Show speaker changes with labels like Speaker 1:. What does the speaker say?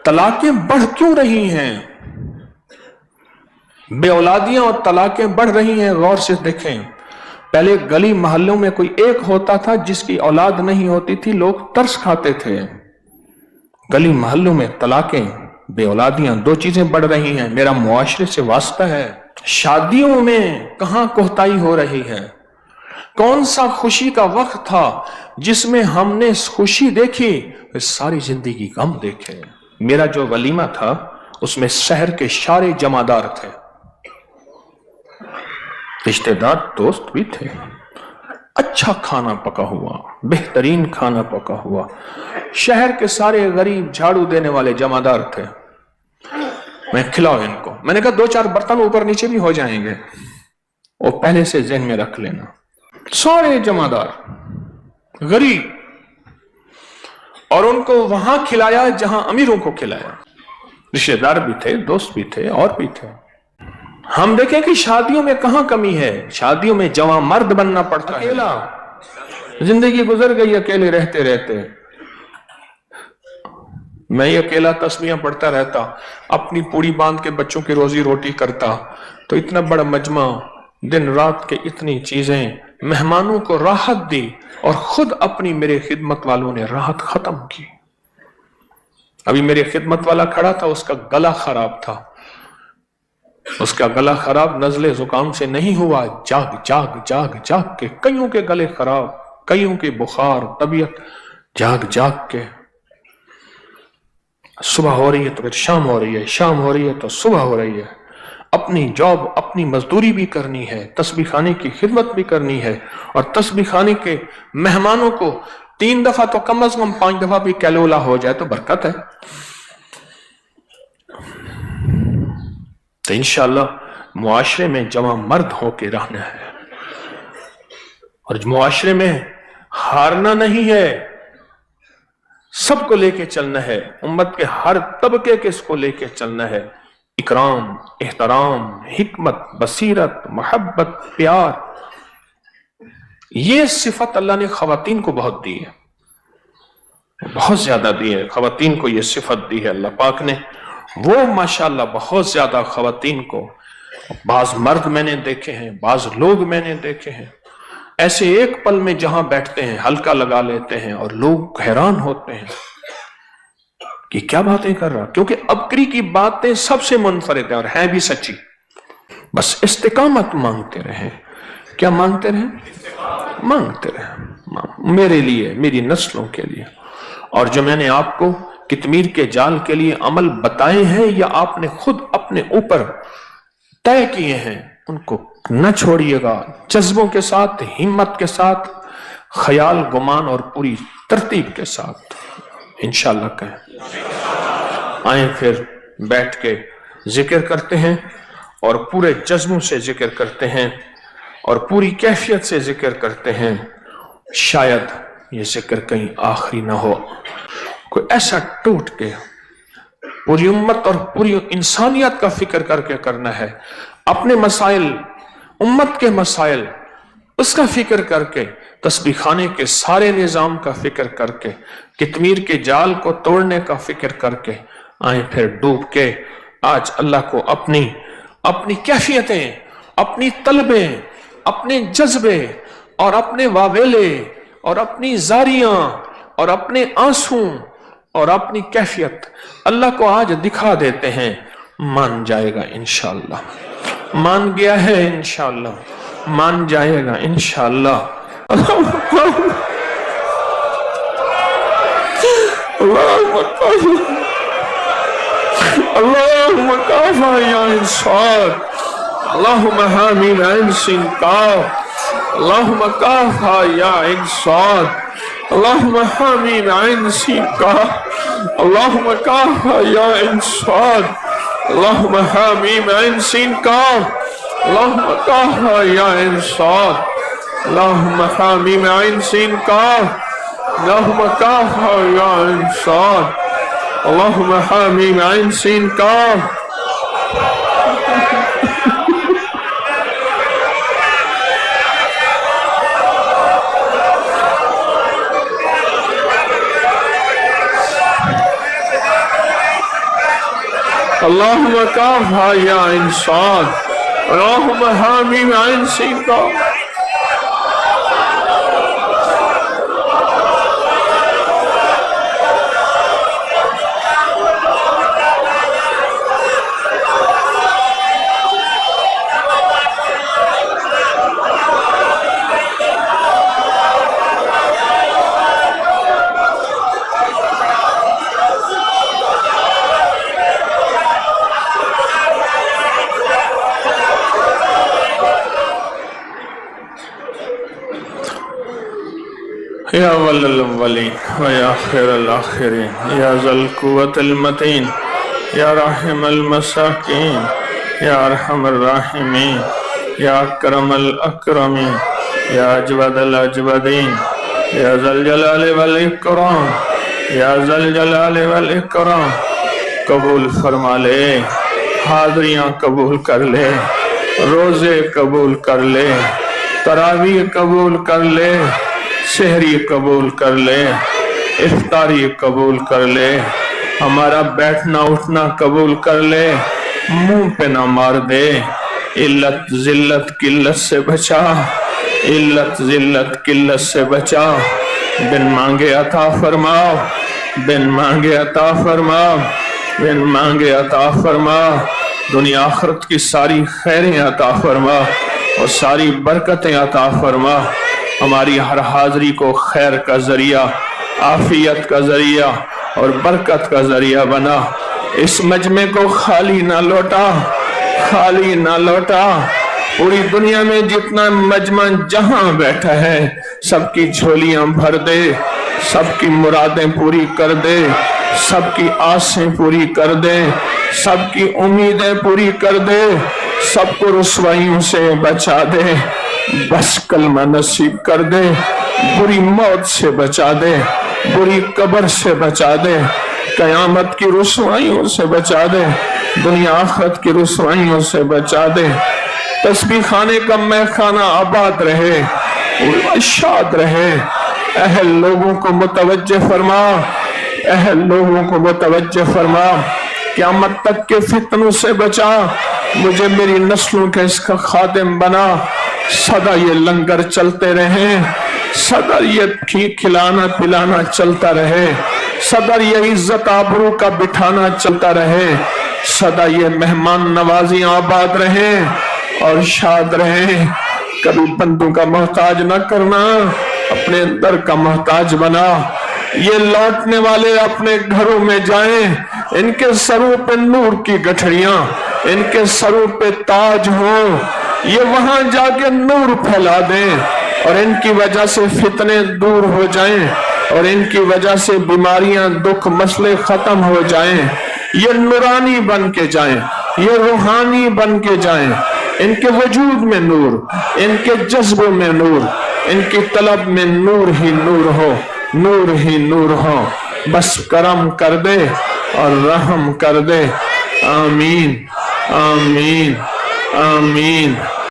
Speaker 1: तलाकें बढ़ क्यों रही हैं? बेऔलादियां और तलाकें बढ़ रही हैं। गौर से देखें, पहले गली मोहल्लों में कोई एक होता था जिसकी औलाद नहीं होती थी, लोग तरस खाते थे। गली मोहल्लों में तलाकें, बेऔलादियां, दो चीजें बढ़ रही हैं। मेरा मुआशरे से वास्ता है। शादियों में कहां कोताही हो रही है? कौन सा खुशी का वक्त था जिसमें हमने खुशी देखी, सारी जिंदगी गम देखे। मेरा जो वलीमा था उसमें शहर के सारे जमादार थे, रिश्तेदार, दोस्त भी थे। अच्छा खाना पका हुआ, बेहतरीन खाना पका हुआ। शहर के सारे गरीब झाड़ू देने वाले जमादार थे। मैं खिलाओ इनको। मैंने कहा 2-4 बर्तन ऊपर नीचे भी हो जाएंगे, वो पहले से ज़हन में रख लेना। सारे जमादार गरीब, और उनको वहां खिलाया जहां अमीरों को खिलाया। रिश्तेदार भी थे, दोस्त भी थे, और भी थे। हम देखें कि शादियों में कहां कमी है। शादियों में जवां मर्द बनना पड़ता है। अकेला जिंदगी गुजर गई अकेले रहते रहते। मैं ही अकेला तस्बीहां पढ़ता रहता, अपनी पूरी बांध के बच्चों की रोजी रोटी करता, तो इतना बड़ा मजमा, दिन रात के इतनी चीजें, मेहमानों को राहत दी और खुद अपनी मेरे खिदमत वालों ने राहत खत्म की। अभी मेरे खिदमत वाला खड़ा था, उसका गला खराब था। उसका गला खराब नजले जुकाम से नहीं हुआ, जाग जाग जाग जाग के कईयों के गले खराब, कईयों के बुखार, तबीयत, जाग जाग के। सुबह हो रही है तो फिर शाम हो रही है, शाम हो रही है तो सुबह हो रही है। अपनी जॉब, अपनी मजदूरी भी करनी है, तस्बीह खाने की खिदमत भी करनी है, और तस्बीह खाने के मेहमानों को 3 दफा तो कम अज कम 5 दफा भी कैलोला हो जाए तो बरकत है। तो इंशाअल्लाह मुआशरे में जवां मर्द होके रहना है, और मुआशरे में हारना नहीं है, सबको लेके चलना है। उम्मत के हर तबके के इसको लेके चलना है। इकराम, एहतराम, हिकमत, बसीरत, मोहब्बत, प्यार, ये सिफत अल्लाह ने खवातीन को बहुत दी है, बहुत ज्यादा दी है। खवातीन को ये सिफत दी है अल्लाह पाक ने, वो माशाअल्लाह बहुत ज्यादा खवातीन को। बाज मर्द मैंने देखे हैं, बाज लोग मैंने देखे हैं, ऐसे एक पल में जहां बैठते हैं हल्का लगा लेते हैं और लोग हैरान होते हैं कि क्या बातें कर रहा, क्योंकि अबकरी की बातें सबसे मुनफरिद है और हैं भी सच्ची। बस इस्तिकामत मांगते रहे। क्या मांगते रहे? मांगते रहे, मेरे लिए, मेरी नस्लों के लिए। और जो मैंने आपको कितमीर के जाल के लिए अमल बताए हैं या आपने खुद अपने ऊपर तय किए हैं, उनको न छोड़िएगा। जज्बों के साथ, हिम्मत के साथ, ख्याल, गुमान और पूरी तरतीब के साथ इंशाअल्लाह कहें। आए फिर बैठ के जिक्र करते हैं, और पूरे जज्बों से जिक्र करते हैं, और पूरी कैफियत से जिक्र करते हैं। शायद ये जिक्र कहीं आखिरी ना हो, कोई ऐसा टूट के पूरी उम्मत और पूरी इंसानियत का फिक्र करके करना है। अपने मसाइल, उम्मत के मसाइल, उसका फिक्र करके, तस्बीह खाने के सारे निजाम का फिक्र करके, कितमीर के जाल को तोड़ने का फिक्र करके आए फिर डूब के आज अल्लाह को अपनी कैफियतें, अपनी तलबें, अपने जज्बे और अपने वावेले और अपनी जारियां और अपने आंसू और अपनी कैफियत अल्लाह को आज दिखा देते हैं। मान जाएगा इंशाअल्लाह, मान गया है इंशाअल्लाह, मान जाएगा इंशाअल्लाह। अल्लाहुम्मा काफा या इंसान, अल्लाहुम्मा हामीन इंसिन काफ, अल्लाहुम्मा काफा या इंसान, अल्लाहुम्मा हामीन इंसिन काफ, अल्लाहुम्मा काफा या इंसान, अल्लाहुम्मा हामीन इंसिन काफ, अल्लाहुम्मा काफा या इंसान, अल्लाहुम्मा हामीन इंसिन काफ, अल्लाहुम्मा काफा या इंसान, अल्लाहुम्मा हामीन इंसिन काफ। اللهم كافها يا عين صاد، اللهم حامي عين سين قاف. یا اول الاولین و یا خیر الاخرین یا ذا القوة المتین یا رحم المساکین یا ارحم الراحمین یا اکرم الاکرمین یا اجود الاجودین یا ذا الجلال والاکرام یا ذا الجلال والاکرام. قبول فرما لے، حاضریاں قبول کر لے، روزے قبول کر لے، تراویح قبول کر لے، سحری قبول کر لے، افطاری قبول کر لے، ہمارا بیٹھنا اٹھنا قبول کر لے، منہ پہ نہ مار دے، علت ذلت قلت سے بچا، علت ذلت قلت سے بچا، بن مانگے عطا فرماؤ، بن مانگے عطا فرماؤ، بن مانگے عطا فرما. دنیا آخرت کی ساری خیریں عطا فرما اور ساری برکتیں عطا فرما. ہماری ہر حاضری کو خیر کا ذریعہ، عافیت کا ذریعہ اور برکت کا ذریعہ بنا. اس مجمع کو خالی نہ لوٹا، خالی نہ لوٹا. پوری دنیا میں جتنا مجمع جہاں بیٹھا ہے سب کی جھولیاں بھر دے، سب کی مرادیں پوری کر دے، سب کی آسیں پوری کر دے، سب کی امیدیں پوری کر دے، سب کو رسوائیوں سے بچا دے. بس کلمہ نصیب کر دے، بری موت سے بچا دے، بری قبر سے بچا دے، قیامت کی رسوائیوں سے بچا دے، دنیا آخرت کی رسوائیوں سے بچا دے. تسبیح خانے کا میخانہ آباد رہے، شاد رہے. اہل لوگوں کو متوجہ فرما، اہل لوگوں کو متوجہ فرما. قیامت تک کے فتنوں سے بچا، مجھے میری نسلوں کے اس کا خادم بنا. سدا یہ لنگر چلتے رہیں، سدا یہ کھلانا پلانا چلتا رہے، سدا یہ عزت آبرو کا بٹھانا چلتا رہے، سدا یہ مہمان نوازیاں آباد رہیں اور شاد رہیں. کبھی بندوں کا محتاج نہ کرنا، اپنے اندر کا محتاج بنا. یہ لوٹنے والے اپنے گھروں میں جائیں، ان کے سروں پہ نور کی گٹھڑیاں، ان کے سروں پہ تاج ہوں، یہ وہاں جا کے نور پھیلا دیں اور ان کی وجہ سے فتنے دور ہو جائیں اور ان کی وجہ سے بیماریاں دکھ مسئلے ختم ہو جائیں. یہ نورانی بن کے جائیں، یہ روحانی بن کے جائیں. ان کے وجود میں نور، ان کے جذبوں میں نور، ان کی طلب میں نور ہی نور ہو، نور ہی نور ہو. بس کرم کر دے اور رحم کر دے. آمین آمین آمین.